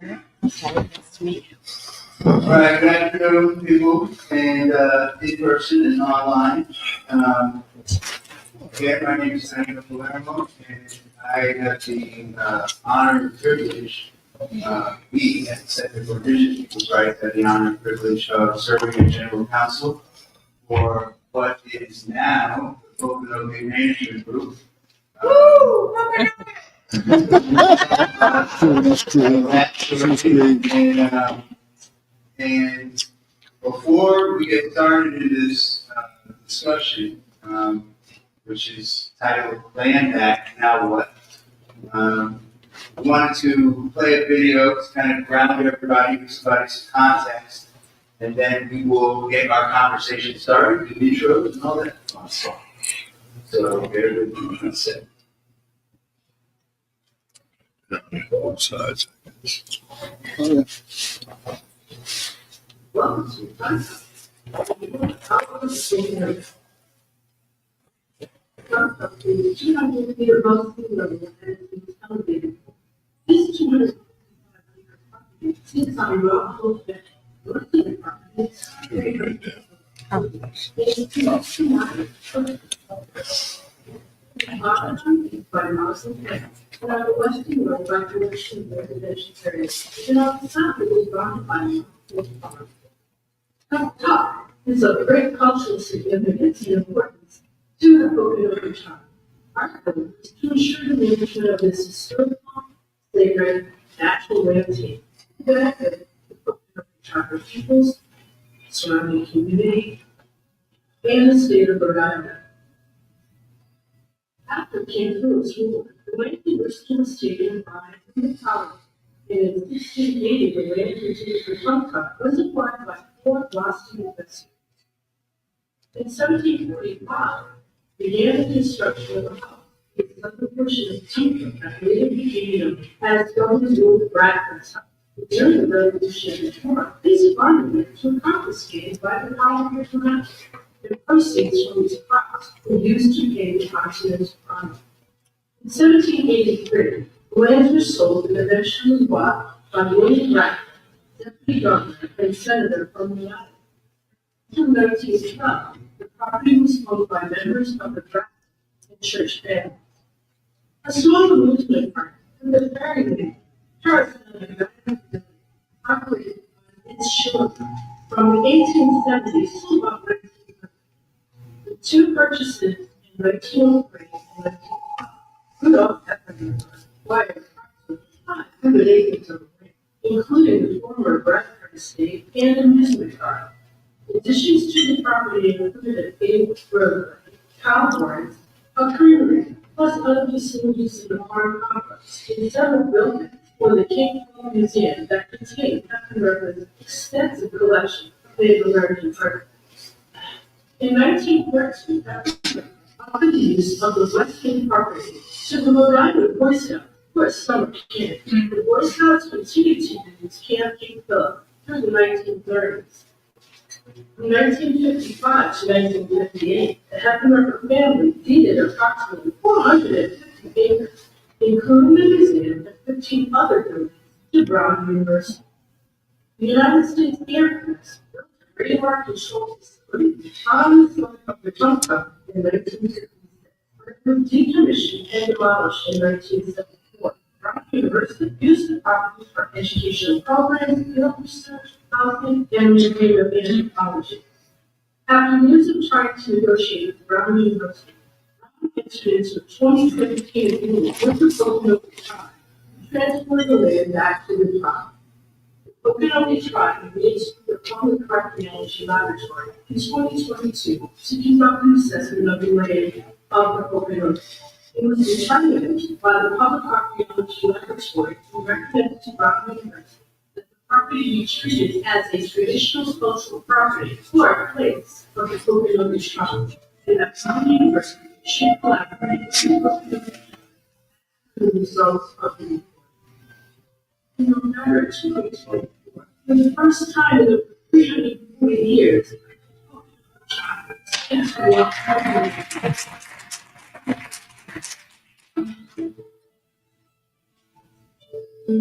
Nice to meet you. All right, good afternoon, people, and in person and online. Again, my name is Daniel Palermo, and I have the honor and privilege, we at the Center for Indigenous Peoples' Rights have the honor and privilege of serving as General Counsel for what is now the Pokanoket Management Group. And before we get started in this discussion, which is titled Land Act, Now What? I wanted to play a video to kind of ground everybody, give somebody some context, and then we will get our conversation started, do the intros and all that fun stuff. So, bear with me one second. Both sides. Welcome to the time. The 200 meter above sea level has been elevated. This 200 sits on rock cliff northern property. By Muslim and on the western road by direction of residential areas, and on the south it was bounded by farm. Up top is of great cultural significance and importance to the Pokanoket Tribe. Our goal is to ensure the management of this historical, sacred, natural way of taking the benefit of the Pokanoket Tribe peoples, surrounding community, and the state of Rhode Island. After King Louis rule, the land was taken by the power. In 1680, the land contiguous to Pequot was acquired by 4 Boston investors. In 1745, began the construction of a house. The southern portion of Pequot that later became as W. Bradford's house. During the Revolutionary War, these farmlands were confiscated by the colony of America. The proceeds from these crops were used to pay the Continental Army. In 1783, the lands were sold and eventually bought by William Bradford, deputy governor and senator from Rhode Island. In 1912, the property was owned by members of the Bradford and church families. A small amusement park in the Ferryland, operated on its shore from the 1870s to about 1900. The two purchases in 1903 and 1912, Rudolph Heffernan acquired approximately 500 acres of land, including the former Bradford estate and amusement park. Additions to the property included a paved roadway, cow barns, a creamery, plus other facilities in the farm complex, and several buildings for the King Kong Museum that contained Heffernan extensive collection of Native American artifacts. In 1913, Heffernan offered the use of the western property to the Rhode Island Boy Scouts for a summer camp. The Boy Scouts continued to use Camp King Philip through the 1930s. From 1955 to 1958, the Heffernan family deeded approximately 450 acres, including the museum and 15 other buildings, to Brown University. The United States Air Force built a radar control facility on the site of the Pequot in 1966, but it was decommissioned and demolished in 1974. Brown University used the property for educational programs, field research, housing, and museum of anthropology. After years of trying to negotiate with Brown University, Brown entered into a 2017 agreement with the Pokanoket Tribe to transfer the land back to the tribe. The Pokanoket Tribe engaged the Public Archaeology Laboratory in 2022 to conduct an assessment of the land of the Pokanoket. It was determined by the Public Archaeology Laboratory to recommend to Brown University that the property be treated as a traditional cultural property or a place of the Pokanoket Tribe, and that Brown University should collaborate with the Pokanoket Tribe on the results of the report. In November 2024, for the first time in over 340 years, the Pokanoket Tribe entered the All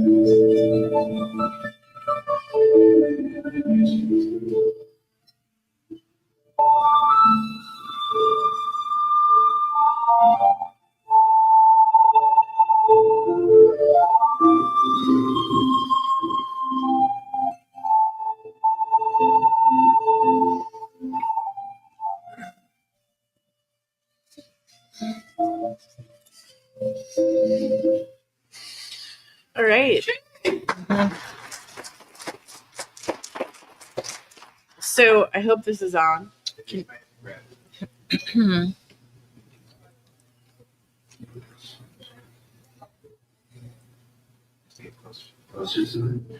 right. So I hope this is on. How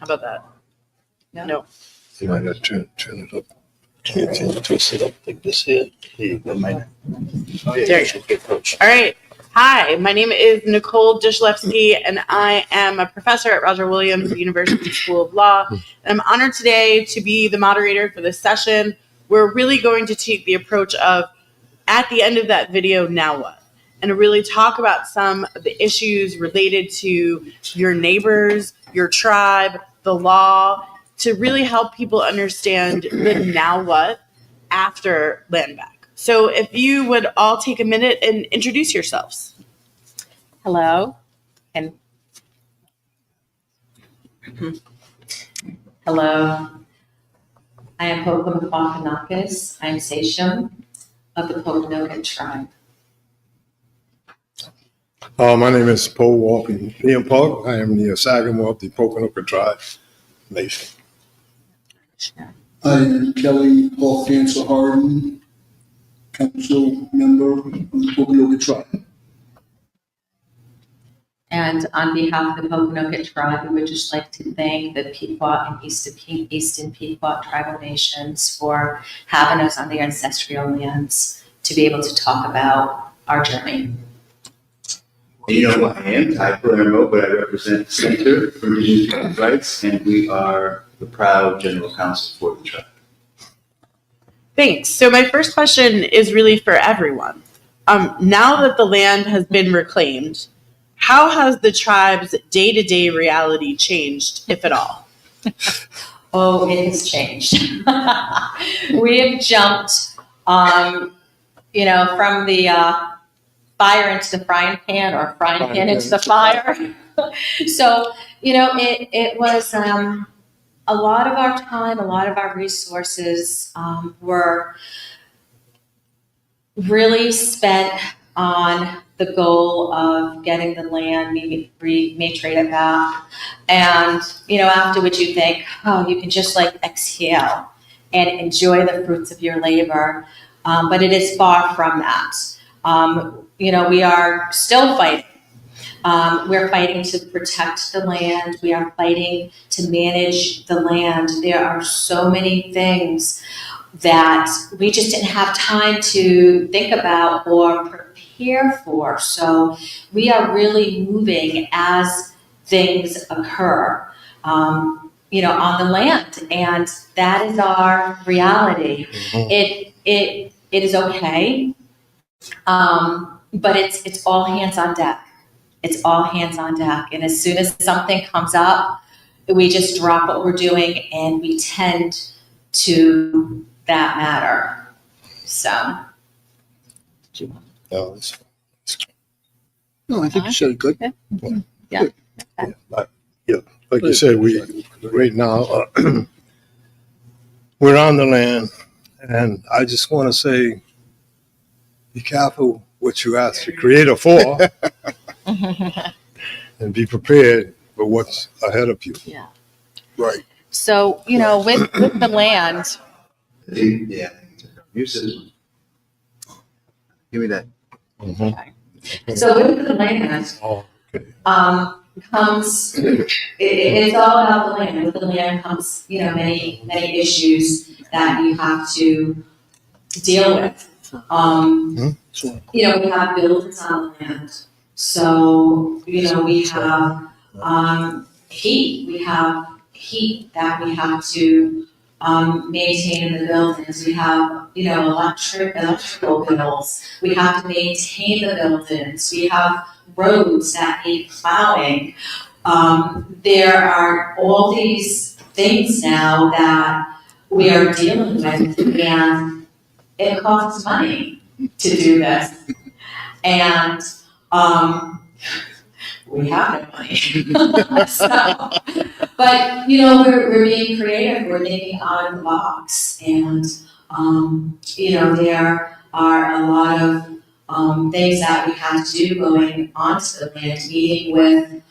about that? No. You might have to turn it up. Twist it up like this here. There you go. Oh, yeah, There you should get coach. All right. Hi, my name is Nicole Dishlewski, and I am a professor at Roger Williams University School of Law. And I'm honored today to be the moderator for this session. We're really going to take the approach of, at the end of that video, now what? And really talk about some of the issues related to your neighbors, your tribe, the law, to really help people understand the now what after land back. So if you would all take a minute and introduce yourselves. Hello. And hello. I am Pokanoket. I am Sasham of the Pokanoket Tribe. My name is Paul Walker Ian Park. I am the Sagamore of the Pokanoket Tribe Nation. I am Kelly Paul Cancer Harden, council member of the Pokanoket Tribe. And on behalf of the Pokanoket Tribe, we would just like to thank the Pequot and Eastern Pequot tribal nations for having us on their ancestral lands to be able to talk about our journey. You know who I am, CIPR, but I represent the Center for Indigenous Peoples' Rights, and we are the proud general counsel for the tribe. Thanks. So my first question is really for everyone. Now that the land has been reclaimed, how has the tribe's day-to-day reality changed, if at all? Oh, it has changed. We have jumped, from the fire into the frying pan, or frying pan into the fire. So, it was a lot of our time, a lot of our resources were really spent on the goal of getting the land, we may trade it back. And, afterwards you think, oh, you can just exhale and enjoy the fruits of your labor. But it is far from that. We are still fighting. We're fighting to protect the land. We are fighting to manage the land. There are so many things that we just didn't have time to think about or prepare for. So we are really moving as things occur, on the land, and that is our reality. It is okay, but it's all hands on deck. It's all hands on deck, and as soon as something comes up, we just drop what we're doing and we tend to that matter. So. No, No, I think you said it good. Yeah. like you said, we right now we're on the land, and I just want to say, be careful what you ask the Creator for, and be prepared for what's ahead of you. Yeah. Right. So, with the land, Yeah. Use this one. Give me that. so with the land, Oh, okay. comes, it's all about the land. With the land comes, many issues that you have to deal with. We have buildings on the land. So, we have heat. We have heat that we have to maintain in the buildings. We have, electrical bills. We have to maintain the buildings. We have roads that need plowing. there are all these things now that we are dealing with, and it costs money to do this. And we have no money. So, but, we're being creative, we're thinking out of the box. And, there are a lot of things that we have to do going onto the land, meeting with,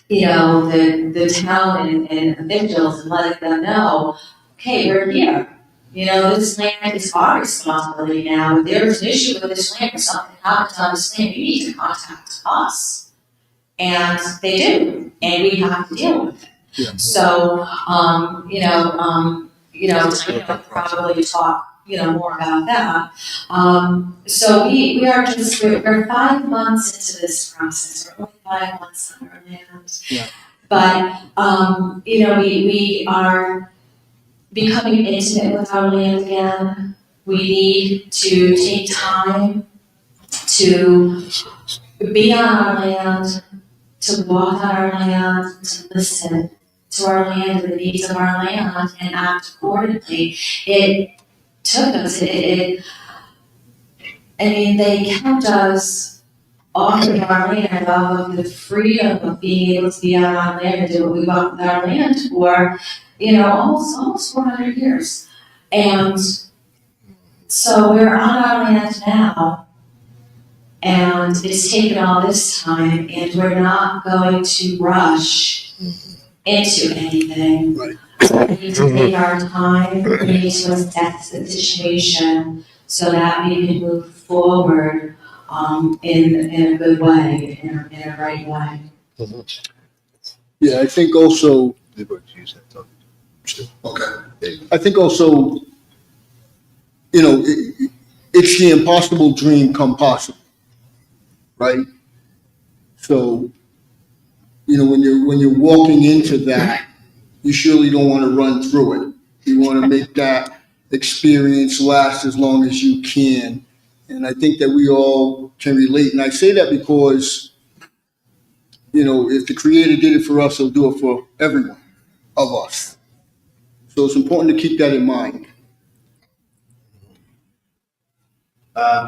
the town and officials and letting them know, okay, we're here. This land is our responsibility now. If there's an issue with this land or something happens on this land, you need to contact us. And they do, and we have to deal with it. Yeah. So, Tanya will probably talk, more about that. So we are we're 5 months into this process. We're only 5 months on our land. Yeah. But, we are becoming intimate with our land again. We need to take time to be on our land, to walk on our land, to listen to our land and the needs of our land and act accordingly. It took us, they kept us off of our land, off of the freedom of being able to be on our land and do what we want with our land for, almost 400 years. And so we're on our land now, and it's taken all this time, and we're not going to rush into anything. Right. We need to take our time, we need to assess the situation so that we can move forward in a good way, in a right way. Yeah, I think also, okay. I think also, it's the impossible dream come possible, right? So, when you're walking into that, you surely don't want to run through it. You want to make that experience last as long as you can. And I think that we all can relate. And I say that because, if the Creator did it for us, He'll do it for everyone of us. So it's important to keep that in mind.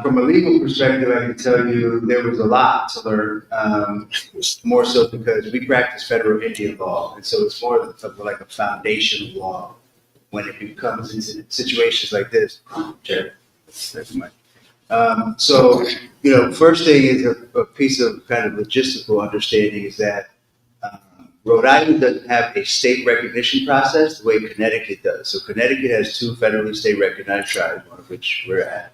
From a legal perspective, I can tell you there was a lot to learn, more so because we practice federal Indian law, and so it's more of like a foundational law when it comes into situations like this. Jared, that's my. So, first thing is a piece of kind of logistical understanding is that Rhode Island doesn't have a state recognition process the way Connecticut does. So Connecticut has 2 federally state recognized tribes, one of which we're at.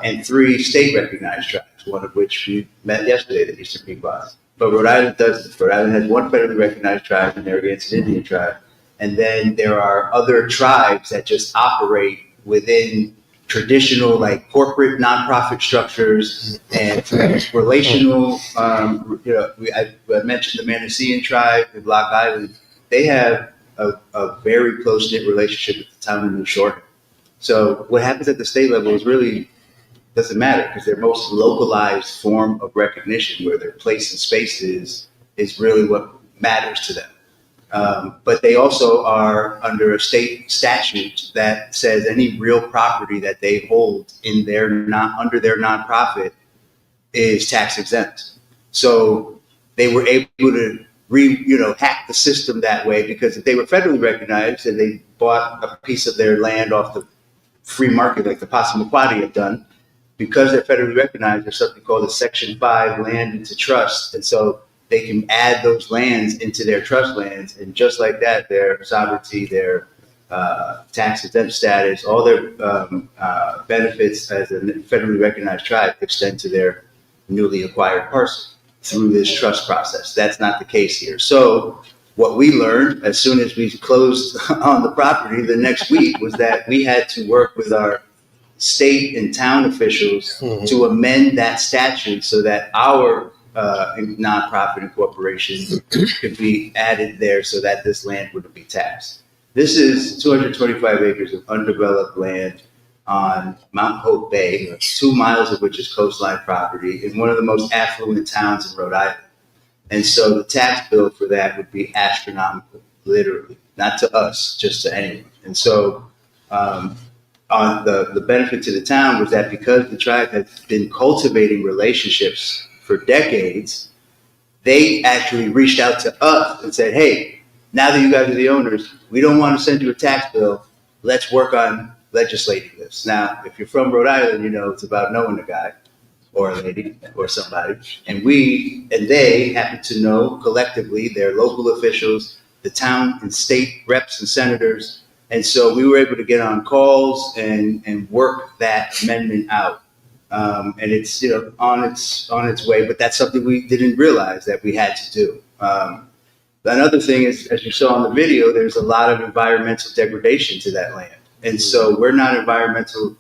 And 3 state-recognized tribes, one of which we met yesterday, the Eastern Pequot. But Rhode Island doesn't. Rhode Island has 1 federally recognized tribe, and they're against an Indian tribe. And then there are other tribes that just operate within traditional, like corporate nonprofit structures and relational. I mentioned the Manassas tribe in Block Island. They have a very close-knit relationship with the town of New Shore. So what happens at the state level is really doesn't matter because their most localized form of recognition, where their place and space is really what matters to them. But they also are under a state statute that says any real property that they hold in under their nonprofit is tax exempt. So they were able to hack the system that way, because if they were federally recognized and they bought a piece of their land off the free market like the Passamaquoddy had done, because they're federally recognized, there's something called a Section 5 land into trust. And so they can add those lands into their trust lands. And just like that, their sovereignty, their tax exempt status, all their benefits as a federally recognized tribe extend to their newly acquired parcel through this trust process. That's not the case here. So what we learned as soon as we closed on the property the next week was that we had to work with our state and town officials to amend that statute so that our nonprofit incorporation could be added there so that this land wouldn't be taxed. This is 225 acres of undeveloped land on Mount Hope Bay, 2 miles of which is coastline property, in one of the most affluent towns in Rhode Island. And so the tax bill for that would be astronomical, literally, not to us, just to anyone. And so on the benefit to the town was that because the tribe had been cultivating relationships for decades, they actually reached out to us and said, hey, now that you guys are the owners, we don't want to send you a tax bill. Let's work on legislating this. Now, if you're from Rhode Island, you know it's about knowing a guy or a lady or somebody. And they happen to know collectively their local officials, the town and state reps and senators. And so we were able to get on calls and work that amendment out. And it's on its way, but that's something we didn't realize that we had to do. Another thing is, as you saw in the video, there's a lot of environmental degradation to that land. And so we're not environmental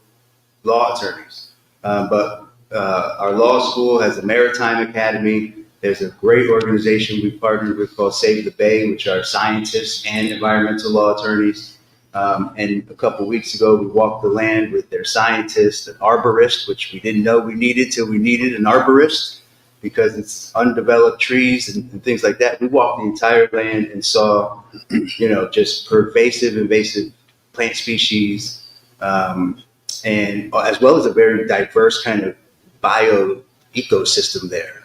law attorneys, but our law school has a maritime academy. There's a great organization we partnered with called Save the Bay, which are scientists and environmental law attorneys. And a couple of weeks ago, we walked the land with their scientists, an arborist, which we didn't know we needed till we needed an arborist because it's undeveloped trees and things like that. We walked the entire land and saw, just pervasive, invasive plant species, and as well as a very diverse kind of bio ecosystem there.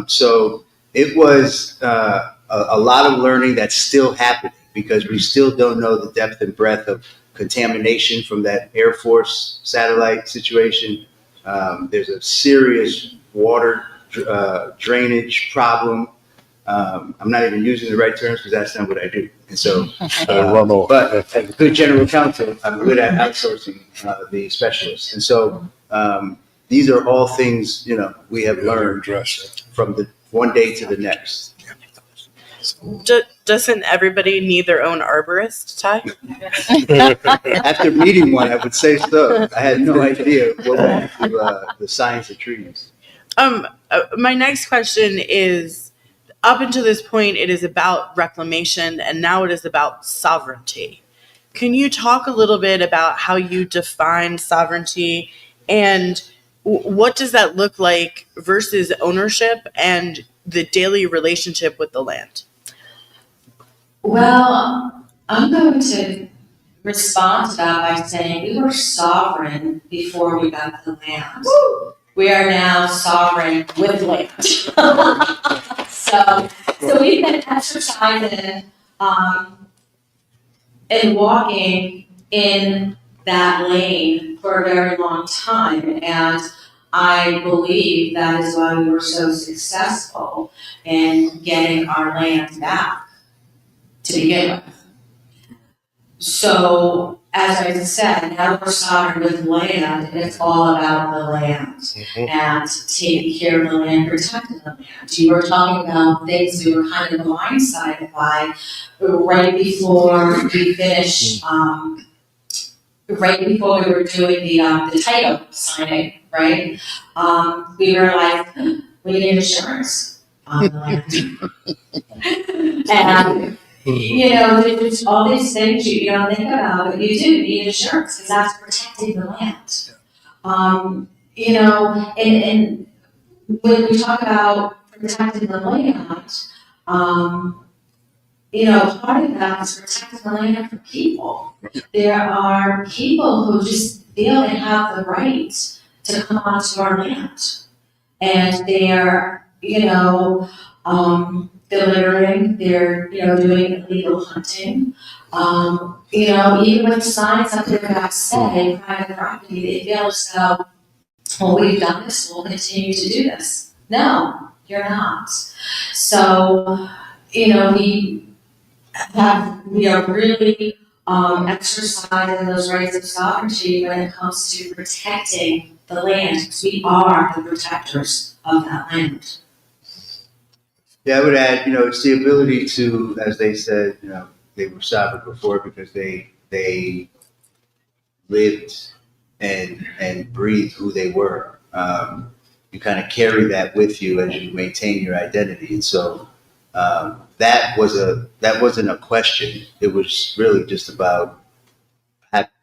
So it was a lot of learning that's still happening because we still don't know the depth and breadth of contamination from that Air Force satellite situation. There's a serious water drainage problem. I'm not even using the right terms because that's not what I do. And so, but as a good general counsel, I'm good at outsourcing the specialists. And so these are all things, we have learned from the one day to the next. Doesn't everybody need their own arborist, Ty? After meeting one, I would say so. I had no idea what went into the science of trees. My next question is, up until this point, it is about reclamation, and now it is about sovereignty. Can you talk a little bit about how you define sovereignty, and what does that look like versus ownership and the daily relationship with the land? Well, I'm going to respond to that by saying we were sovereign before we got the land. Woo! We are now sovereign with land. So we've been exercising and walking in that lane for a very long time, and I believe that is why we were so successful in getting our land back to begin with. So, as I said, now we're sovereign with land, and it's all about the land and taking care of the land, protecting the land. You were talking about things we were kind of blindsided by right before we finished, right before we were doing the title signing, right? We were like, we need insurance on the land. And there's all these things you don't think about, but you do need insurance because that's protecting the land. And when we talk about protecting the land, part of that is protecting the land for people. There are people who just feel they have the right to come onto our land, and they're, delivering, they're, doing illegal hunting. Even with signs up there that say private property, they feel as though, well, we've done this, we'll continue to do this. No, you're not. So, we are really exercising those rights of sovereignty when it comes to protecting the land, because we are the protectors of that land. Yeah, I would add, it's the ability to, as they said, they were sovereign before because they lived and breathed who they were. You kind of carry that with you as you maintain your identity, and so that wasn't a question. It was really just about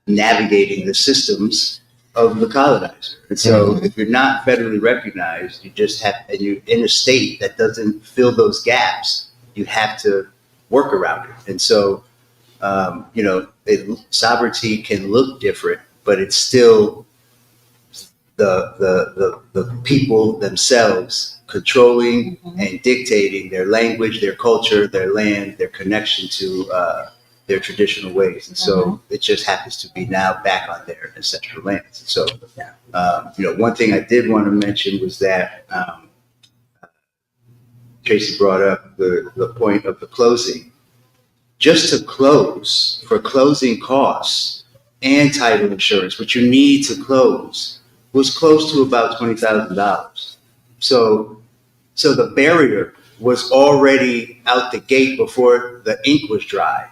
navigating the systems of the colonizer. And so if you're not federally recognized, you just have, and you're in a state that doesn't fill those gaps, you have to work around it. And so, sovereignty can look different, but it's still the people themselves controlling and dictating their language, their culture, their land, their connection to their traditional ways. And so it just happens to be now back on their ancestral lands. And so, one thing I did want to mention was that Tracy brought up the point of the closing. Just to close, for closing costs and title insurance, which you need to close, was close to about $20,000. So the barrier was already out the gate before the ink was dry,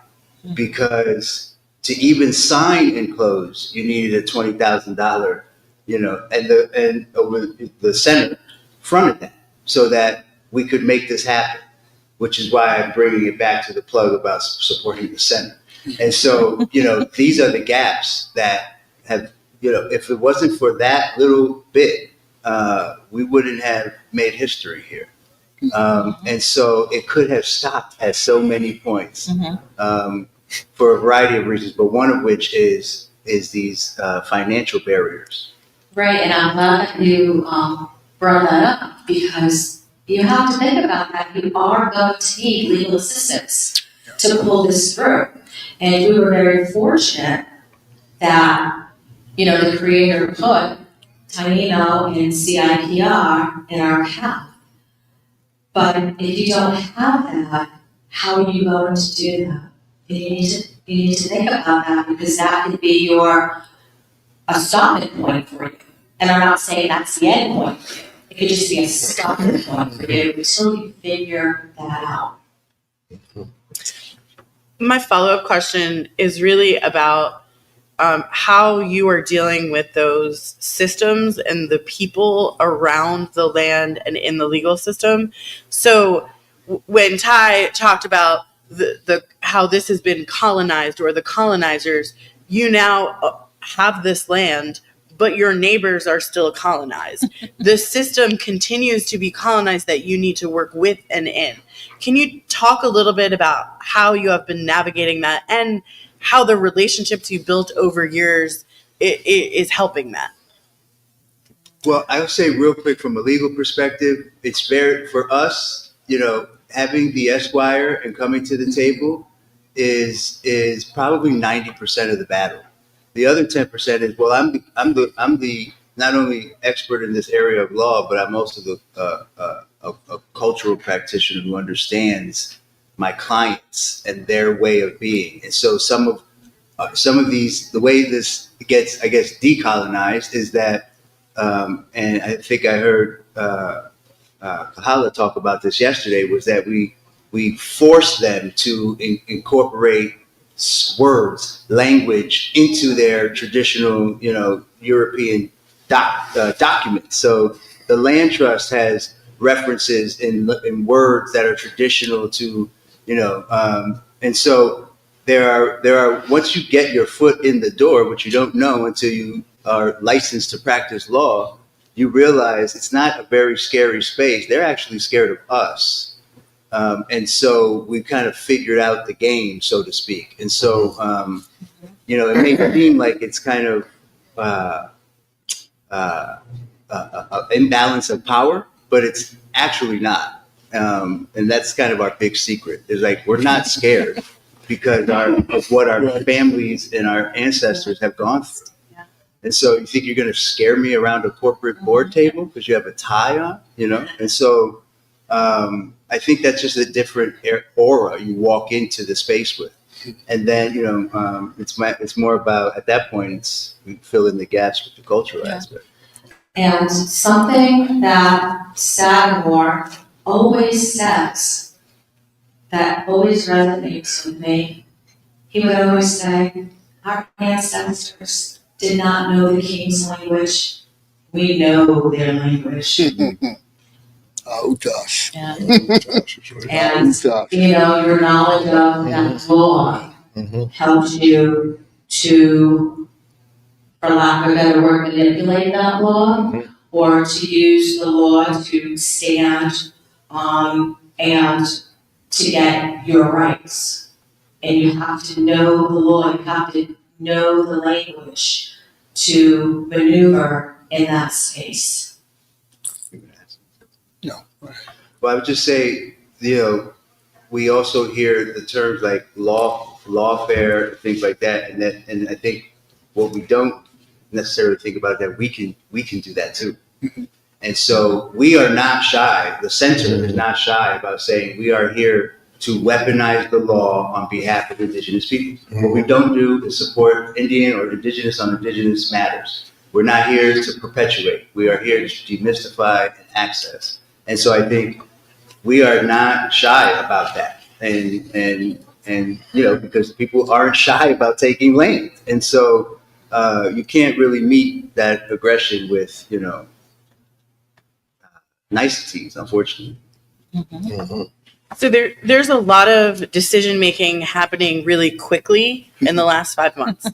because to even sign and close, you needed a $20,000, and over the Senate fronted that so that we could make this happen, which is why I'm bringing it back to the plug about supporting the Senate. And so, these are the gaps that have, if it wasn't for that little bit, we wouldn't have made history here. And so it could have stopped at so many points for a variety of reasons, but one of which is these financial barriers. Right, and I'm glad that you brought that up, because you have to think about that. You are going to need legal assistance to pull this through. And we were very fortunate that, the Creator put Taino and CIPR in our path. But if you don't have that, how are you going to do that? You need to think about that, because that could be a stopping point for you. And I'm not saying that's the end point for you. It could just be a stopping point for you until you figure that out. My follow-up question is really about how you are dealing with those systems and the people around the land and in the legal system. So when Ty talked about the how this has been colonized, or the colonizers, you now have this land, but your neighbors are still colonized. The system continues to be colonized that you need to work with and in. Can you talk a little bit about how you have been navigating that, and how the relationships you built over years is helping that? Well, I'll say real quick, from a legal perspective, it's very, for us, having the Esquire and coming to the table is probably 90% of the battle. The other 10% is, well, I'm the not only expert in this area of law, but I'm also a cultural practitioner who understands my clients and their way of being. And so some of these, the way this gets, I guess, decolonized is that, and I think I heard Kahala talk about this yesterday, was that we force them to incorporate words, language into their traditional, European documents. So the land trust has references in words that are traditional to, and so there are once you get your foot in the door, which you don't know until you are licensed to practice law, you realize it's not a very scary space. They're actually scared of us. And so we kind of figured out the game, so to speak. And so, it may seem like it's kind of an imbalance of power, but it's actually not. And that's kind of our big secret, is like, we're not scared because of what our families and our ancestors have gone through. Yeah. And so you think you're going to scare me around a corporate board table because you have a tie on, And so I think that's just a different aura you walk into the space with. And then, it's more about, at that point, it's fill in the gaps with the cultural aspect. And something that Sagamore always says, that always resonates with me, he would always say, our ancestors did not know the king's language. We know their language. Oh, gosh. Yeah. Oh, gosh. And, Oh, gosh. your knowledge of that law helps you to, for lack of a better word, manipulate that law, or to use the law to stand and to get your rights. And you have to know the law, you have to know the language to maneuver in that space. No. Well, I would just say, we also hear the terms like lawfare, things like that, and I think what we don't necessarily think about that we can do that too. And so we are not shy. The center is not shy about saying we are here to weaponize the law on behalf of Indigenous people. What we don't do is support Indian or Indigenous on Indigenous matters. We're not here to perpetuate. We are here to demystify and access. And so I think we are not shy about that. And because people aren't shy about taking land. And so you can't really meet that aggression with, niceties, unfortunately. So there's a lot of decision making happening really quickly in the last 5 months.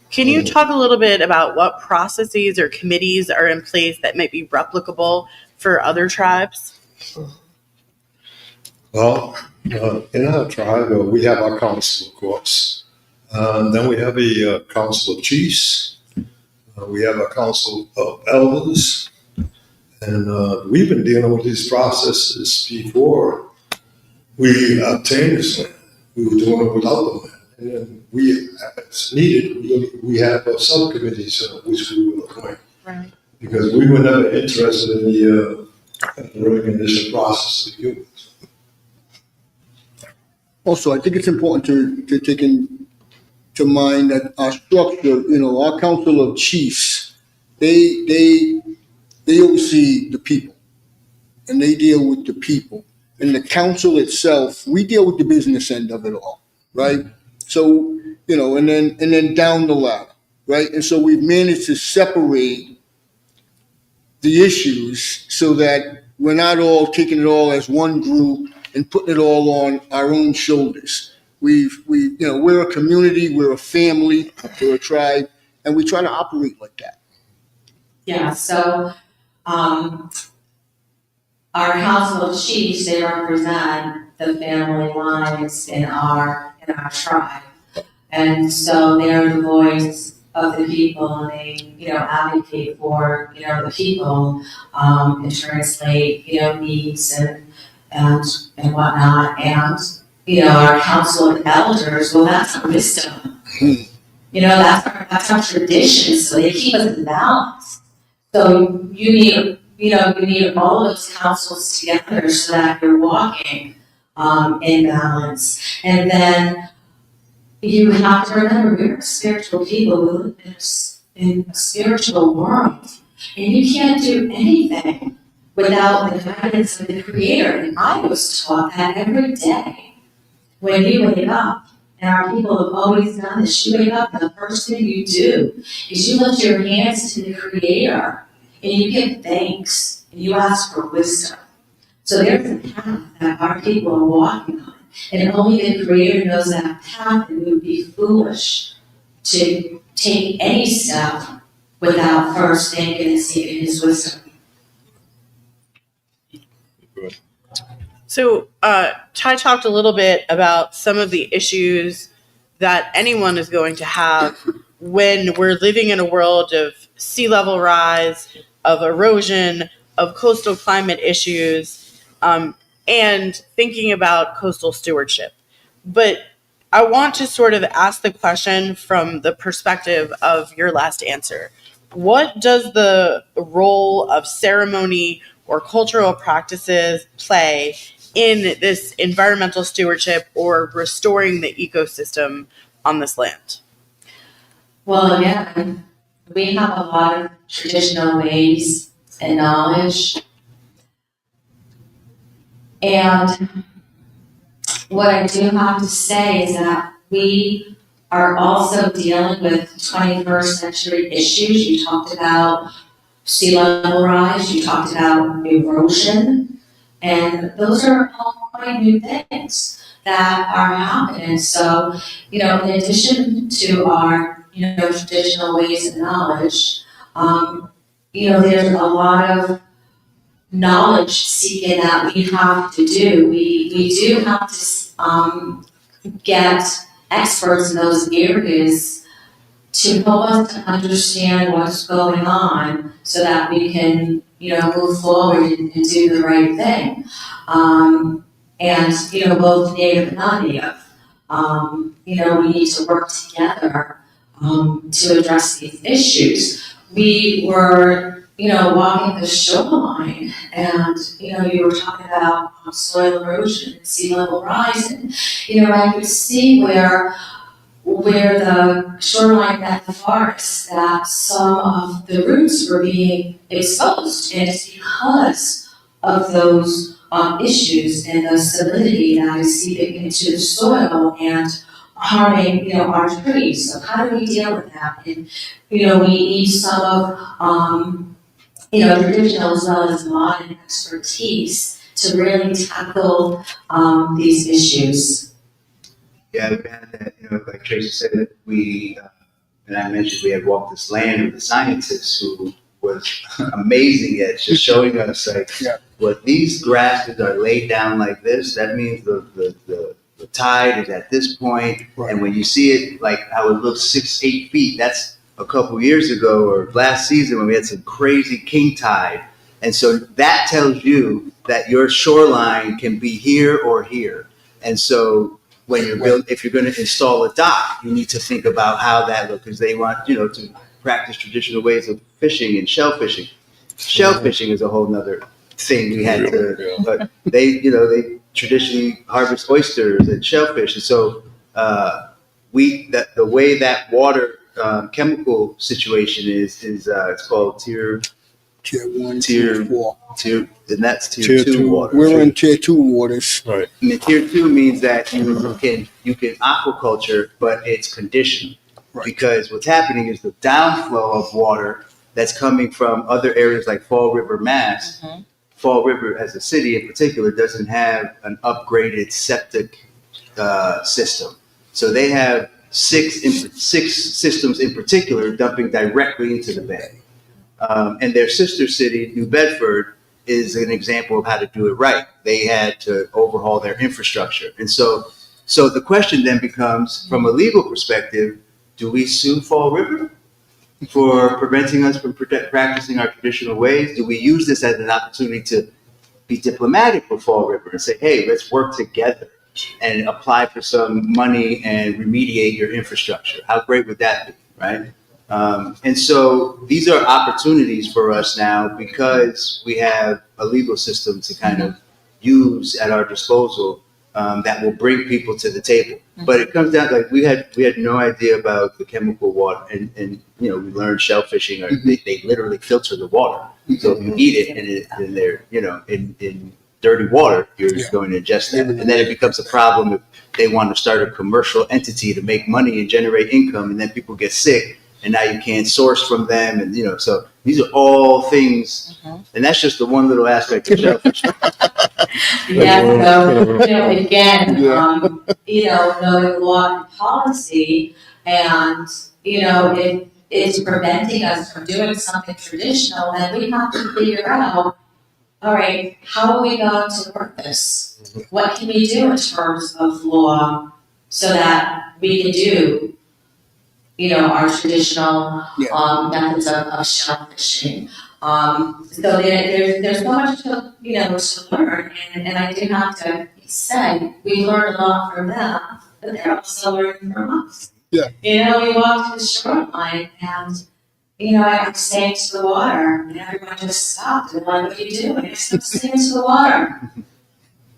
Can you talk a little bit about what processes or committees are in place that might be replicable for other tribes? Well, in our tribe, we have our council, of course. Then we have a council of chiefs. We have a council of elders. And we've been dealing with these processes before we obtained this land. We were doing it without the land. And then as needed, we have subcommittees which we will appoint. Right. Because we were never interested in the recognition process of humans. Also, I think it's important to take into mind that our structure, our council of chiefs, they oversee the people and they deal with the people. And the council itself, we deal with the business end of it all, right? So, and then down the ladder, right? And so we've managed to separate the issues so that we're not all taking it all as one group and putting it all on our own shoulders. We're a community, we're a family, we're a tribe, and we try to operate like that. Yeah, so our council of chiefs, they represent the family lines in our tribe. And so they're the voice of the people, and they, advocate for, the people, and translate, needs and whatnot. And, our council of elders, well, that's our wisdom. That's our tradition, so they keep us in balance. So you need all of those councils together so that you're walking in balance. And then you have to remember, we're spiritual people. We live in a spiritual world. And you can't do anything without the guidance of the Creator. And I was taught that every day. When you wake up, and our people have always done this, you wake up and the first thing you do is you lift your hands to the Creator and you give thanks and you ask for wisdom. So there's a path that our people are walking on, and only the Creator knows that path, and it would be foolish to take any step without first thanking and seeking His wisdom. So Ty talked a little bit about some of the issues that anyone is going to have when we're living in a world of sea level rise, of erosion, of coastal climate issues, and thinking about coastal stewardship. But I want to sort of ask the question from the perspective of your last answer. What does the role of ceremony or cultural practices play in this environmental stewardship or restoring the ecosystem on this land? Well, again, we have a lot of traditional ways and knowledge. And what I do have to say is that we are also dealing with 21st century issues. You talked about sea level rise, you talked about erosion, and those are all quite new things that are happening. So, in addition to our, traditional ways and knowledge, there's a lot of knowledge seeking that we have to do. We do have to get experts in those areas to help us to understand what's going on so that we can, move forward and do the right thing. Both native and non-native, we need to work together to address these issues. We were, walking the shoreline and, you were talking about soil erosion and sea level rise. And, I could see where the shoreline met the forest, that some of the roots were being exposed. And it's because of those issues and the salinity that is seeping into the soil and harming, our trees. So how do we deal with that? And, we need some of, traditional as well as modern expertise to really tackle these issues. Yeah, we had that, like Tracy said, and I mentioned we had walked this land with a scientist who was amazing at just showing us what these grasses are laid down like this, that means the tide is at this point. Right. And when you see it, like how it looks 6-8 feet, that's a couple years ago or last season when we had some crazy king tide. And so that tells you that your shoreline can be here or here. And so when you're if you're going to install a dock, you need to think about how that looks, because they want, to practice traditional ways of fishing and shell fishing. Shell fishing is a whole nother thing we had to, but they traditionally harvest oysters and shellfish. And so the way that water chemical situation is it's called tier 1, tier 4, and that's tier 2 water. We're in tier 2 waters. Right. And tier 2 means that you can aquaculture, but it's conditional. Right. Because what's happening is the downflow of water that's coming from other areas like Fall River, Mass. Mm-hmm. Fall River, as a city in particular, doesn't have an upgraded septic system. So they have six systems in particular dumping directly into the bay. And their sister city, New Bedford, is an example of how to do it right. They had to overhaul their infrastructure. And so the question then becomes, from a legal perspective, do we sue Fall River for preventing us from practicing our traditional ways? Do we use this as an opportunity to be diplomatic with Fall River and say, hey, let's work together and apply for some money and remediate your infrastructure? How great would that be, right? And so these are opportunities for us now because we have a legal system to kind of use at our disposal that will bring people to the table. But it comes down like we had no idea about the chemical water, and we learned shellfishing, or they literally filter the water. So if you eat it and they're in dirty water, you're going to ingest that, and then it becomes a problem if they want to start a commercial entity to make money and generate income, and then people get sick, and now you can't source from them, and so these are all things, and that's just the one little aspect of shellfishing. Yeah, so, again, knowing law and policy, and, if it's preventing us from doing something traditional, then we have to figure out, all right, how are we going to work this? What can we do in terms of law so that we can do, our traditional methods of shellfishing? So there's so much to learn, and I do have to say we learn a lot from them, but they're also learning from us. Yeah. We walked to the shoreline, and I sang to the water, and everyone just stopped and like, "What are you doing?" I said, "I'm singing to the water.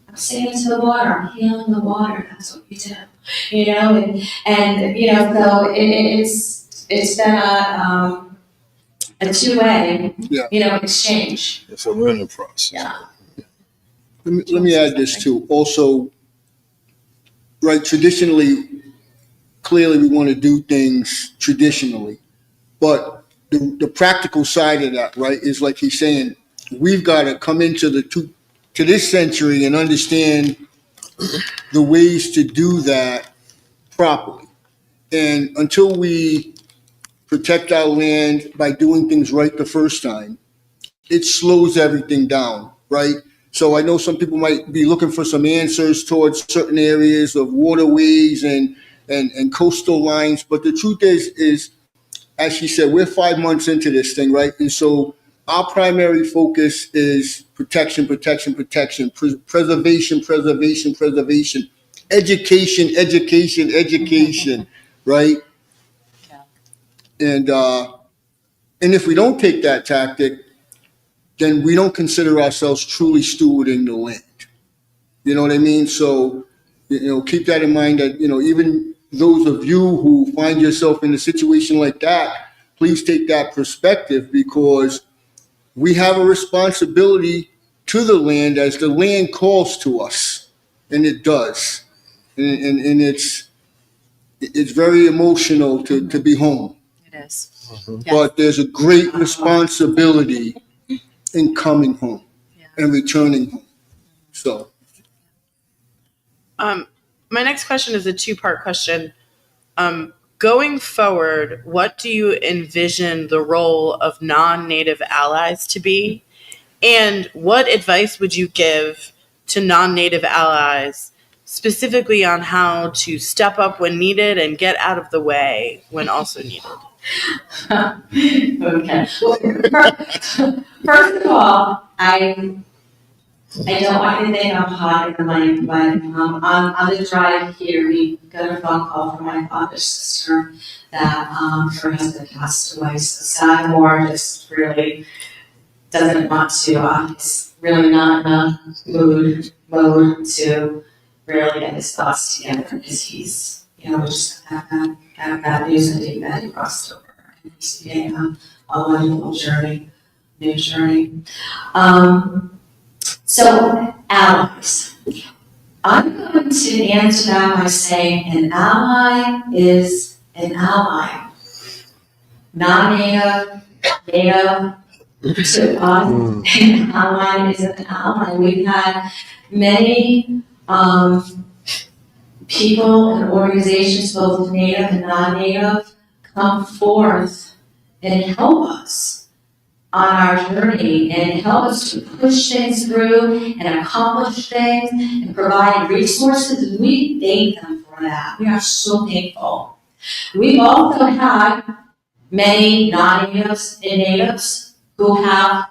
I'm singing to the water. I'm healing the water. That's what we do." So it's been a two-way, exchange. It's a learning process. Yeah. Let me add this too. Also, right, traditionally, clearly we want to do things traditionally, but the practical side of that, right, is like he's saying, we've got to come into to this century and understand the ways to do that properly. And until we protect our land by doing things right the first time, it slows everything down, right? So I know some people might be looking for some answers towards certain areas of waterways and coastal lines, but the truth is, as she said, we're 5 months into this thing, right? And so our primary focus is protection, preservation, education, right? And if we don't take that tactic, then we don't consider ourselves truly stewarding the land. You know what I mean? So, keep that in mind that, even those of you who find yourself in a situation like that, please take that perspective, because we have a responsibility to the land as the land calls to us, and it does. And it's very emotional to be home. It is. But there's a great responsibility in coming home and returning home. So. My next question is a two-part question. Going forward, what do you envision the role of non-native allies to be? And what advice would you give to non-native allies, specifically on how to step up when needed and get out of the way when also needed? Okay. First of all, I don't want you to think I'm hot in the mic, but on the drive here, we got a phone call from my father's sister that her husband passed away. So Sagamore just really doesn't want to, he's really not in a mode to really get his thoughts together, because he's, we just have that news and think that he crossed over. And he's beginning a wonderful new journey. So, allies. I'm going to answer that by saying an ally is an ally. Non-native, native, to us, an ally is an ally. We've had many people and organizations, both native and non-native, come forth and help us on our journey and help us to push things through and accomplish things and provide resources. We thank them for that. We are so thankful. We've also had many non-natives and natives who have,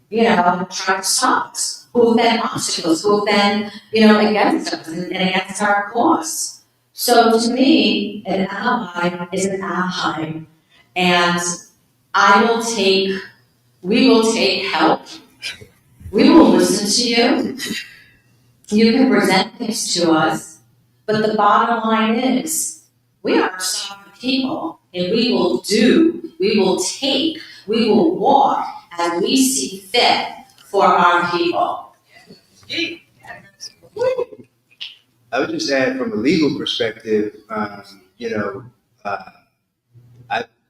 tried to stop us, who have been obstacles, who have been, against us and against our cause. So to me, an ally is an ally. And we will take help. We will listen to you. You can present things to us. But the bottom line is, we are sovereign people, and we will walk as we see fit for our people. I would just add, from a legal perspective,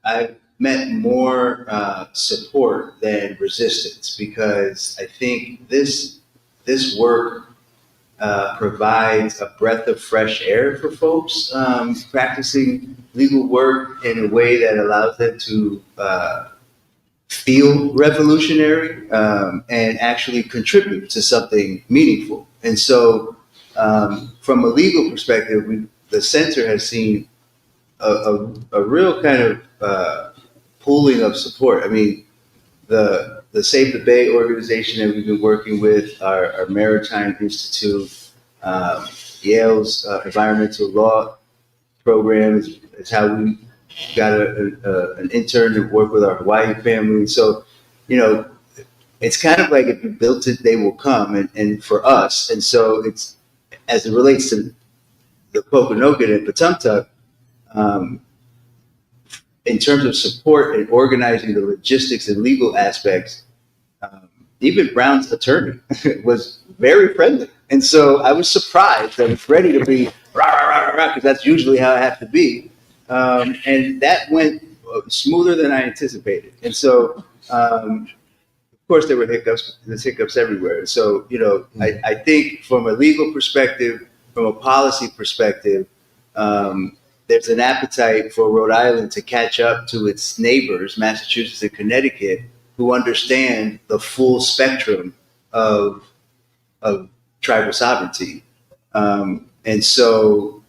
I've met more support than resistance, because I think this work provides a breath of fresh air for folks practicing legal work in a way that allows them to feel revolutionary and actually contribute to something meaningful. And so, from a legal perspective, the center has seen a real kind of pooling of support. I mean, the Save the Bay organization that we've been working with, our Maritime Institute, Yale's environmental law program is how we got an intern to work with our Hawaii family. So, it's kind of like, if you built it, they will come, and for us. And so it's, as it relates to the Pokanoket and Panelists, in terms of support and organizing the logistics and legal aspects, even Brown's attorney was very friendly. And so I was surprised. I was ready to be rah, rah, rah, rah, because that's usually how I have to be. And that went smoother than I anticipated. And so, of course, there were hiccups. There's hiccups everywhere. So, I think from a legal perspective, from a policy perspective, there's an appetite for Rhode Island to catch up to its neighbors, Massachusetts and Connecticut, who understand the full spectrum of tribal sovereignty. And so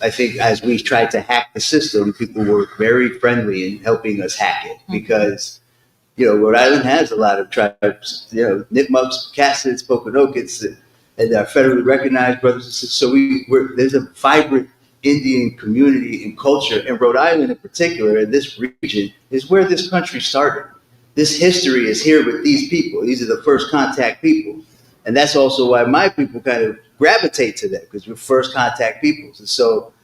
I think as we tried to hack the system, people were very friendly in helping us hack it because, Rhode Island has a lot of tribes, Nipmucks, Cassets, Pokanokets, and are federally recognized brothers and sisters. So there's a vibrant Indian community and culture, and Rhode Island in particular, in this region, is where this country started. This history is here with these people. These are the first contact people. And that's also why my people kind of gravitate to that, because we're first contact peoples. And so,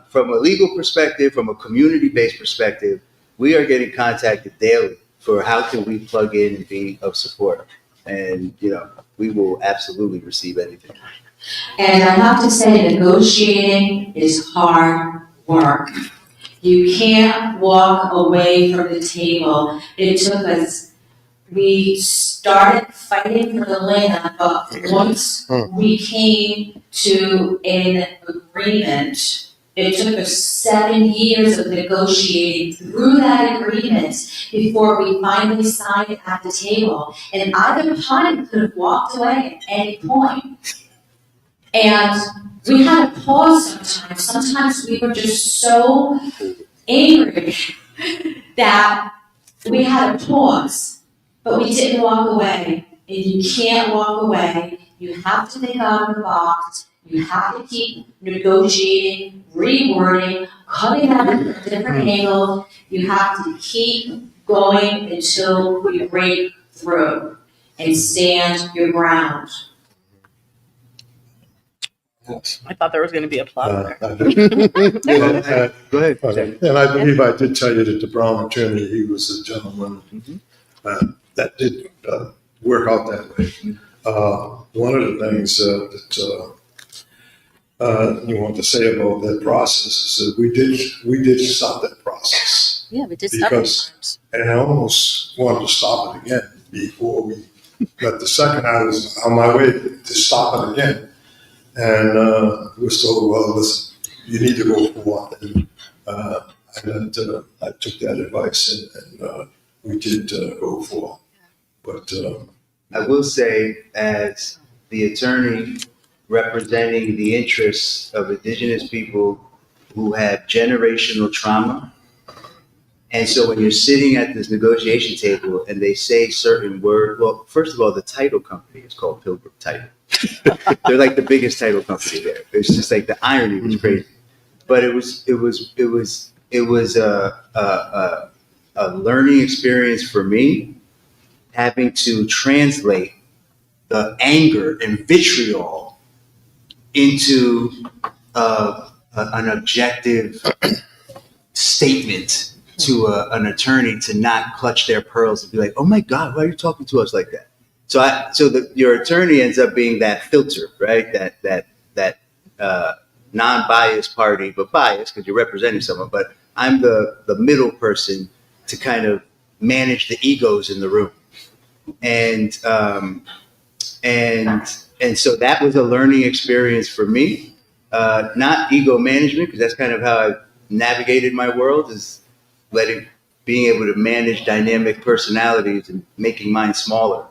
from a legal perspective, from a community-based perspective, we are getting contacted daily for how can we plug in and be of support. And, we will absolutely receive anything. And I have to say, negotiating is hard work. You can't walk away from the table. It took us, we started fighting for the land, but once we came to an agreement, it took us 7 years of negotiating through that agreement before we finally signed at the table. And either party could have walked away at any point. And we had to pause sometimes. Sometimes we were just so angry that we had to pause. But we didn't walk away. And you can't walk away. You have to think out of the box. You have to keep negotiating, rewording, coming at it from a different angle. You have to keep going until we break through and stand your ground. Yes. I thought there was going to be applause there. I did. Go ahead. And I believe I did tell you that the Brown attorney, he was a gentleman that did work out that way. One of the things that you want to say about that process is that we did stop that process. Yeah, we did Because, and I almost wanted to stop it again before we, but the second I was on my way to stop it again. And we was told, well, listen, you need to go for one. And I took that advice and we did go for. But I will say, as the attorney representing the interests of Indigenous people who have generational trauma, and so when you're sitting at this negotiation table and they say certain words, well, first of all, the title company is called Pilgrim Title. They're like the biggest title company there. It's just like the irony was crazy, but it was a learning experience for me, having to translate the anger and vitriol into an objective statement to an attorney to not clutch their pearls and be like, "Oh my God, why are you talking to us like that?" So your attorney ends up being that filter, right? That non-biased party, but biased because you're representing someone. But I'm the middle person to kind of manage the egos in the room, and so that was a learning experience for me. Not ego management, because that's kind of how I navigated my world, is being able to manage dynamic personalities and making mine smaller.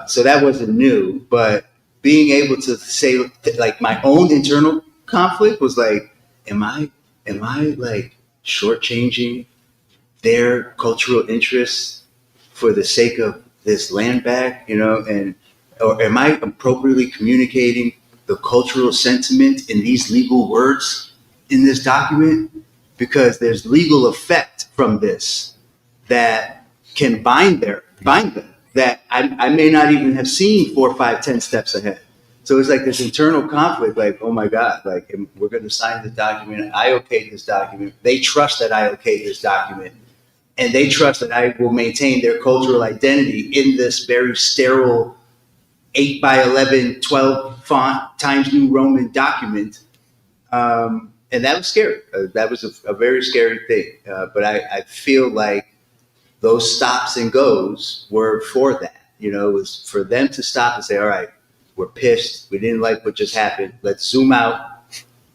So that wasn't new, but being able to say, like, my own internal conflict was like, am I like shortchanging their cultural interests for the sake of this land back, or am I appropriately communicating the cultural sentiment in these legal words in this document? Because there's legal effect from this that can bind them, that I may not even have seen 4, 5, 10 steps ahead. So it's like this internal conflict, like, oh my God, like, we're going to sign the document. I okayed this document. They trust that I okayed this document. And they trust that I will maintain their cultural identity in this very sterile 8 by 11, 12 font Times New Roman document. And that was scary. That was a very scary thing. But I feel like those stops and goes were for that. It was for them to stop and say, all right, we're pissed. We didn't like what just happened. Let's zoom out.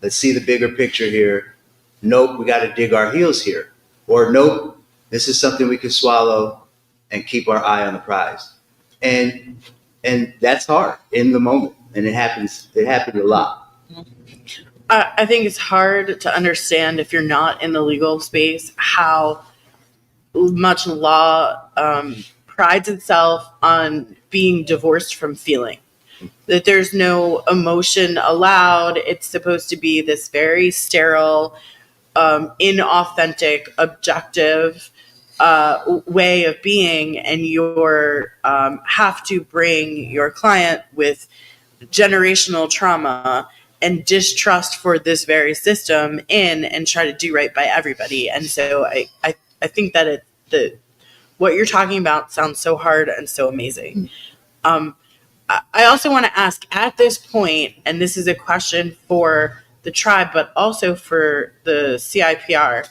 let's see the bigger picture here. Nope, we got to dig our heels here. Or nope, this is something we can swallow and keep our eye on the prize. And that's hard in the moment. And it happens a lot. I think it's hard to understand if you're not in the legal space how much law prides itself on being divorced from feeling. That there's no emotion allowed. It's supposed to be this very sterile, inauthentic, objective way of being, and you have to bring your client with generational trauma and distrust for this very system in and try to do right by everybody. And so I think that what you're talking about sounds so hard and so amazing. I also want to ask at this point, and this is a question for the tribe, but also for the CIPR,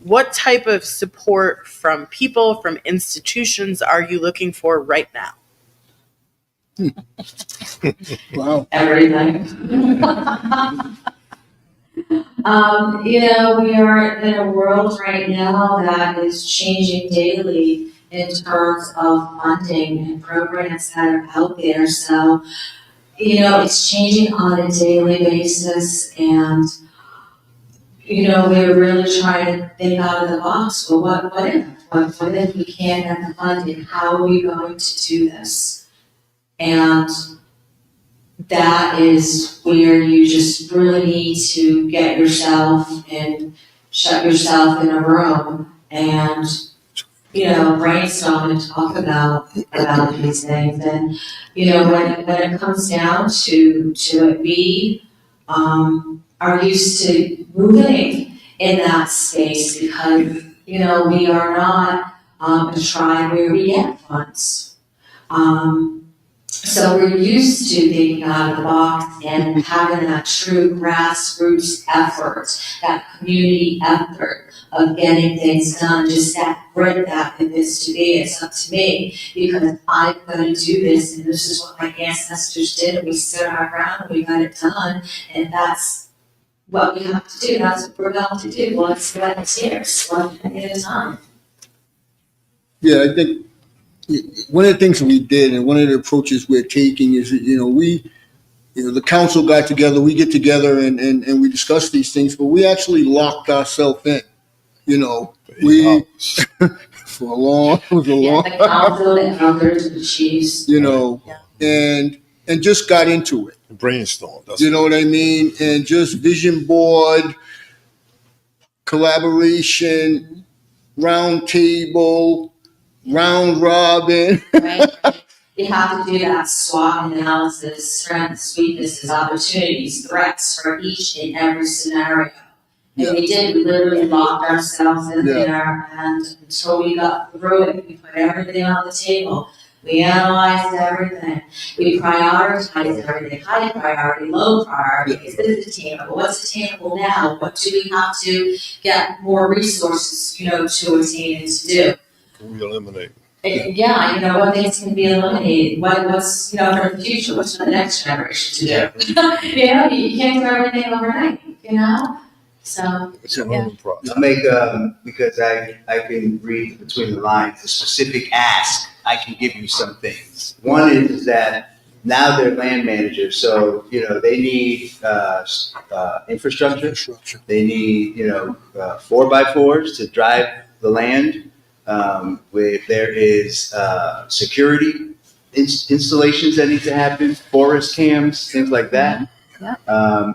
what type of support from people, from institutions are you looking for right now? Wow. Everything. We are in a world right now that is changing daily in terms of funding and programs that are out there. So, it's changing on a daily basis, and, we're really trying to think out of the box. Well, what if we can't get the funding? How are we going to do this? And that is where you just really need to get yourself and shut yourself in a room and, brainstorm and talk about these things. And, when it comes down to it, we are used to moving in that space because, we are not a tribe where we get funds. So we're used to thinking out of the box and having that true grassroots effort, that community effort of getting things done, just that grit that it is to be. It's up to me because I'm going to do this, and this is what my ancestors did, and we stood our ground and we got it done, and that's what we have to do. That's what we're going to do. One sweat and tears, one penny at a time. Yeah, I think one of the things we did and one of the approaches we're taking is that, the council got together, we get together and we discuss these things, but we actually locked ourselves in, we, for a long, it was a long. The council, the elders, the chiefs. And just got into it. Brainstorm. You know what I mean? And just vision board, collaboration, round table, round robin. Right? You have to do that SWOT analysis, strengths, weaknesses, opportunities, threats for each and every scenario. And we did, we literally locked ourselves in there, and until we got through it, we put everything on the table. We analyzed everything. We prioritized everything, high priority, low priority. Is this attainable? What's attainable now? What do we have to get more resources, to attain and to do? We eliminate. What things can be eliminated? What's for the future? What's for the next generation to do? You can't do everything overnight. So It's a learning process. I'll make, because I can read between the lines, a specific ask, I can give you some things. One is that now they're land managers, so, they need infrastructure. They need, 4x4s to drive the land. There is security installations that need to happen, forest cams, things like that.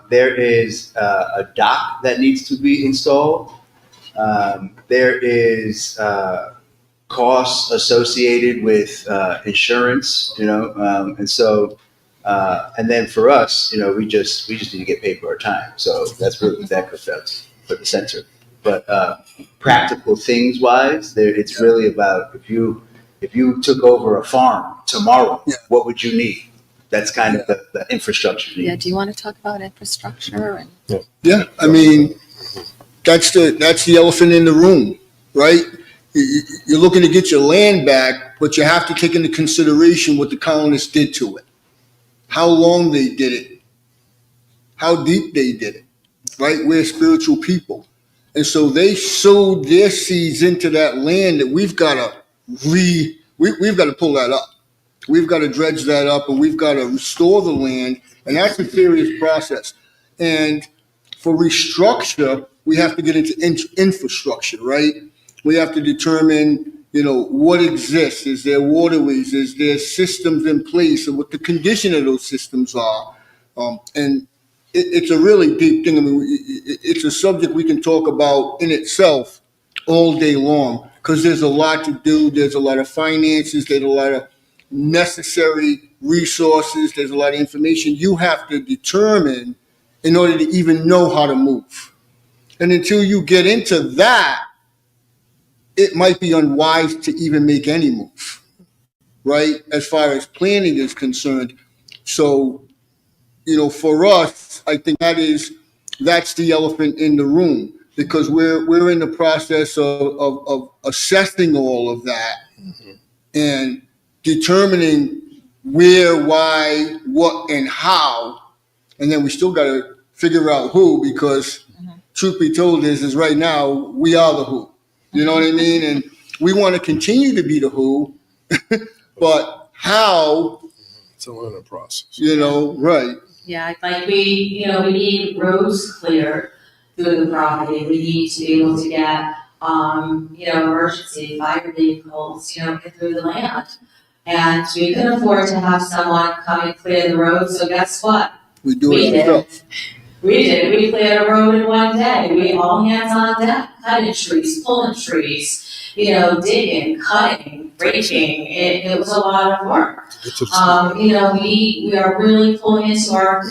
There is a dock that needs to be installed. There is costs associated with insurance, and so and then for us, we just need to get paid for our time. So that's really that comes out for the center. But practical things wise, it's really about if you took over a farm tomorrow, what would you need? That's kind of the infrastructure need. Yeah, do you want to talk about infrastructure? Yeah, I mean, that's the elephant in the room, right? You're looking to get your land back, but you have to take into consideration what the colonists did to it, how long they did it, how deep they did it. right? We're spiritual people. And so they sowed their seeds into that land that we've got to we've got to pull that up. We've got to dredge that up, and we've got to restore the land. And that's a serious process. And for restructure, we have to get into infrastructure, right? We have to determine, what exists. Is there waterways? Is there systems in place, and what the condition of those systems are? And it's a really deep thing. I mean, it's a subject we can talk about in itself all day long, because there's a lot to do. There's a lot of finances. There's a lot of necessary resources. There's a lot of information you have to determine in order to even know how to move. And until you get into that, it might be unwise to even make any move, right? As far as planning is concerned. So, for us, I think that's the elephant in the room, because we're in the process of assessing all of that and determining where, why, what, and how. And then we still got to figure out who, because truth be told is right now, we are the who. You know what I mean? And we want to continue to be the who, but how, It's a learning process. right. Yeah, like we need roads cleared through the property. We need to be able to get, emergency fire vehicles, get through the land. And we can afford to have someone come and clear the road. So guess what? We do We it did. ourselves. We did. We cleared a road in one day. We all hands on deck, cutting trees, pulling trees, digging, cutting, raking. It was a lot of work. We are really pulling into our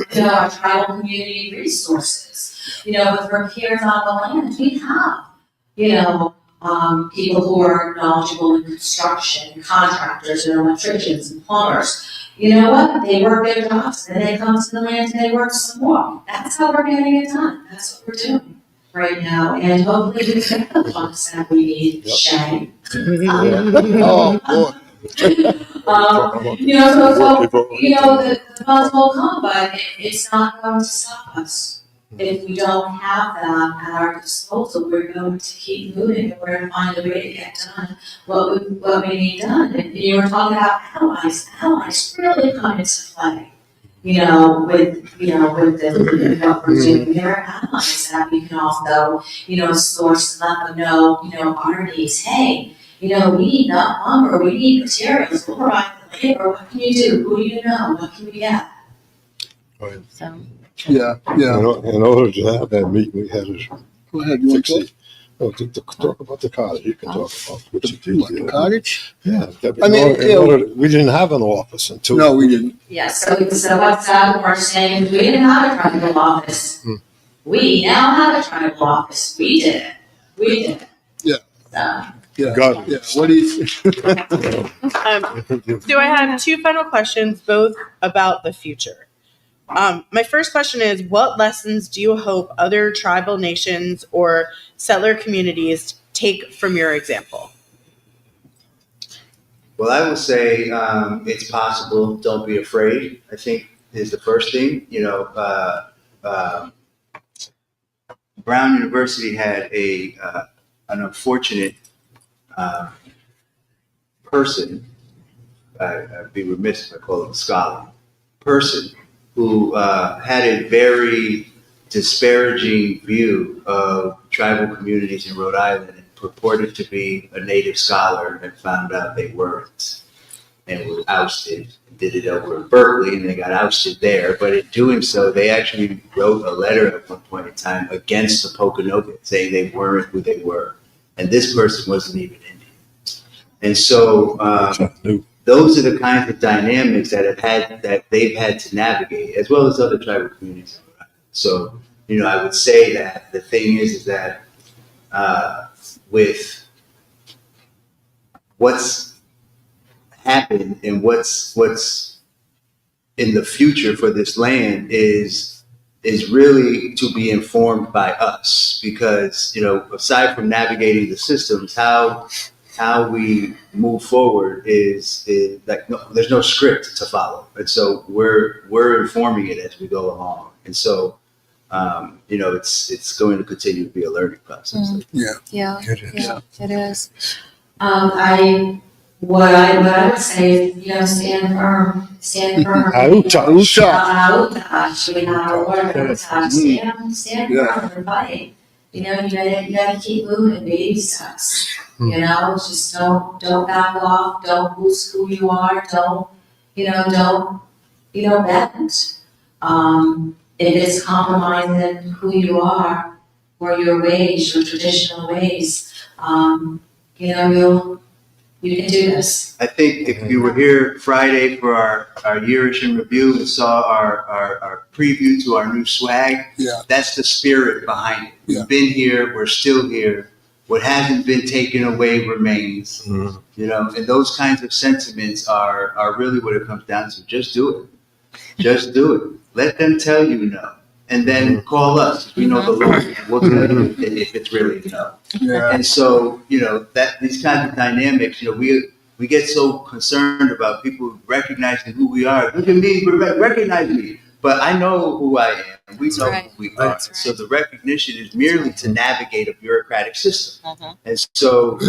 tribal community resources. With repairs on the land, we have, people who are knowledgeable in construction, contractors and electricians and plumbers. You know what? They work their jobs, then they come to the land and they work some more. That's how we're getting it done. That's what we're doing right now. And hopefully we can get the funds that we need. Yep. Shame. Oh, boy. The funds will come, but it's not going to stop us. If we don't have that at our disposal, we're going to keep moving, and we're going to find a way to get done what we need done. And you were talking about allies really come into play. With what we're doing, there are allies that we can also, source and let them know, our needs. Hey, we need lumber, we need materials, we'll provide the labor. What can you do? Who do you know? What can we get? Right. So. Yeah. In order to have that meeting, we had to Go ahead. You want to fix it. To talk about the cottage, you can talk about what you talk? did. The cottage? Yeah. I mean, We didn't have an office until. No, we didn't. Yes, so what's that we're saying, we didn't have a tribal office. We now have a tribal office. We did it. Yeah. So. Yeah. Got Yeah. it. What do you? So I have two final questions, both about the future. My first question is, what lessons do you hope other tribal nations or settler communities take from your example? Well, I would say it's possible. Don't be afraid, I think, is the first thing. Brown University had an unfortunate person, I'd be remiss if I call him a scholar, person who had a very disparaging view of tribal communities in Rhode Island and purported to be a native scholar and found out they weren't and was ousted. Did it over in Berkeley and they got ousted there. But in doing so, they actually wrote a letter at one point in time against the Pokanoket, saying they weren't who they were. And this person wasn't even Indian. And so those are the kinds of dynamics that they've had to navigate, as well as other tribal communities. So, I would say that the thing is that with what's happened and what's in the future for this land is really to be informed by us, because aside from navigating the systems, how we move forward is like there's no script to follow, and so we're informing it as we go along. And so it's going to continue to be a learning process. Yeah, It is. yeah, it is. What I would say is, stand firm. Stand firm. Auta. We have a word, stand firm and fight. You gotta keep moving, baby steps. Just don't back off, don't lose who you are, don't bend. If it's compromising who you are or your ways, your traditional ways, you can do this. I think if you were here Friday for our yearish in review and saw our preview to our new swag, that's the spirit behind it. We've been here, we're still here. What hasn't been taken away remains. And those kinds of sentiments are really what it comes down to. Just do it. Just do it. Let them tell you no. And then call us. We know the law. We'll tell you if it's really no. And so, that these kinds of dynamics, we get so concerned about people recognizing who we are. Look at me, recognize me. But I know who I am. We know who we are. That's right. So the recognition is merely to navigate a bureaucratic system. And so,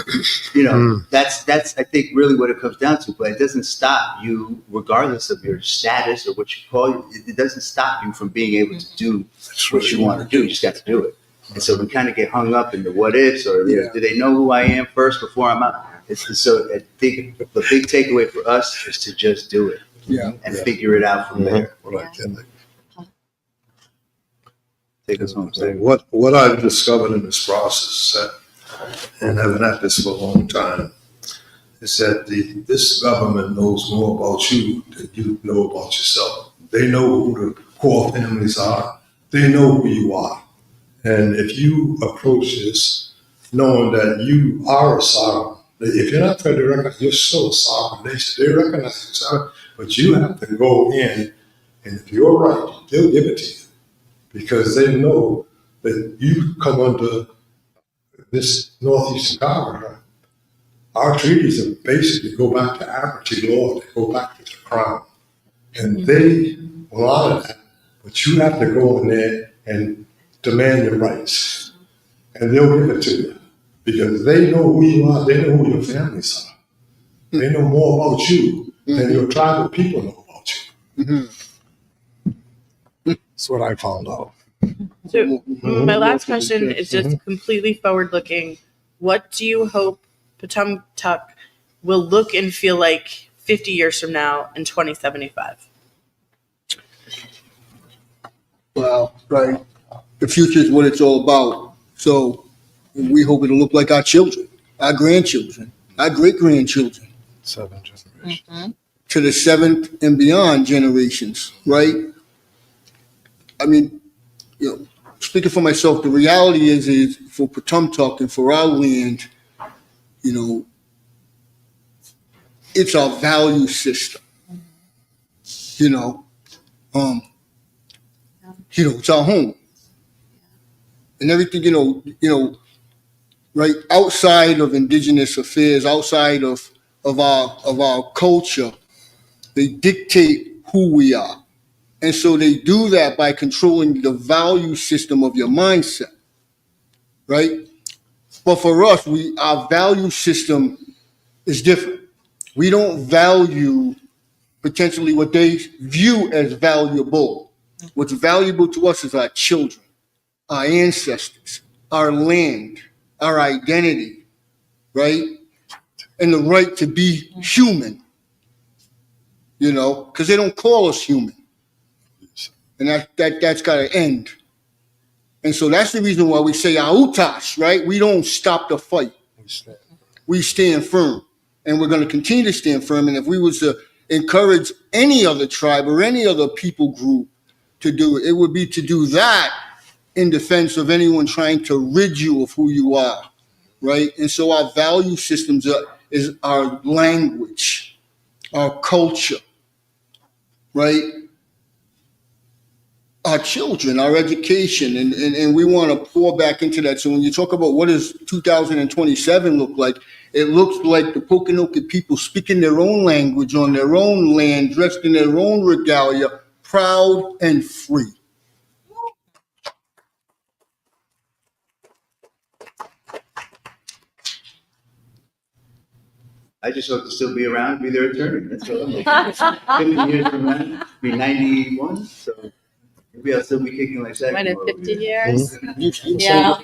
that's I think really what it comes down to. But it doesn't stop you, regardless of your status or what you call it. It doesn't stop you from being able to do what you want to do. You just got to do it. And so we kind of get hung up in the what ifs or do they know who I am first before I'm out? So I think the big takeaway for us is to just do it and figure it out from there. Take us home. What I've discovered in this process, and having had this for a long time, is that this government knows more about you than you know about yourself. They know who the core families are. They know who you are. And if you approach this knowing that you are a sovereign, if you're not trying to recognize, you're still a sovereign nation. They recognize you, sovereign, but you have to go in, and if you're right, they'll give it to you. Because they know that you come under this Northeastern Corridor. Our treaties are basically go back to admiralty law, they go back to the crown. And they will honor that, but you have to go in there and demand your rights. And they'll give it to you. Because they know who you are, they know who your families are. They know more about you than your tribal people know about you. That's what I found out. So my last question is just completely forward looking. What do you hope Panelists will look and feel like 50 years from now in 2075? Well, right. The future is what it's all about. So we hope it'll look like our children, our grandchildren, our great-grandchildren. 7 generations. To the 7th and beyond generations, right? I mean, speaking for myself, the reality is for Patumtuck and for our land, it's our value system. It's our home. And everything, right outside of Indigenous affairs, outside of our culture, they dictate who we are. And so they do that by controlling the value system of your mindset, right? But for us, our value system is different. We don't value potentially what they view as valuable. What's valuable to us is our children, our ancestors, our land, our identity, right? And the right to be human, because they don't call us human. And that's got to end. And so that's the reason why we say autas, right? We don't stop the fight. We stand firm. And we're going to continue to stand firm. And if we was to encourage any other tribe or any other people group to do it, it would be to do that in defense of anyone trying to rid you of who you are, right? And so our value systems is our language, our culture, right? Our children, our education, and we want to pour back into that. So when you talk about what does 2027 look like, it looks like the Pokanoket people speaking their own language on their own land, dressed in their own regalia, proud and free. I just hope to still be around, be their attorney. That's all I'm hoping. 50 years from now, be 91, so maybe I'll still be kicking like that. Might have 50 years. You say- Yeah.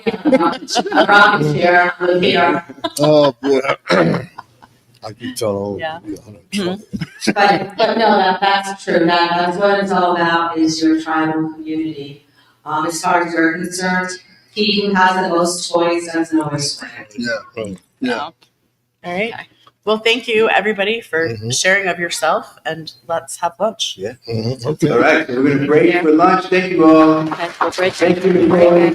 Rocking chair, live here. Oh, boy. I keep telling Yeah. them. But no, that's true. That's what it's all about, is your tribal community. As far as you're concerned, he who has the most toys doesn't always win. Yeah. All right. Well, thank you, everybody, for Mhm. sharing of yourself, and let's have lunch. Mhm, okay. All right, so we're going to break for lunch. Thank you all. Thank you, Nicole.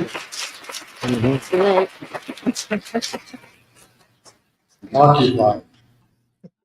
Occupied.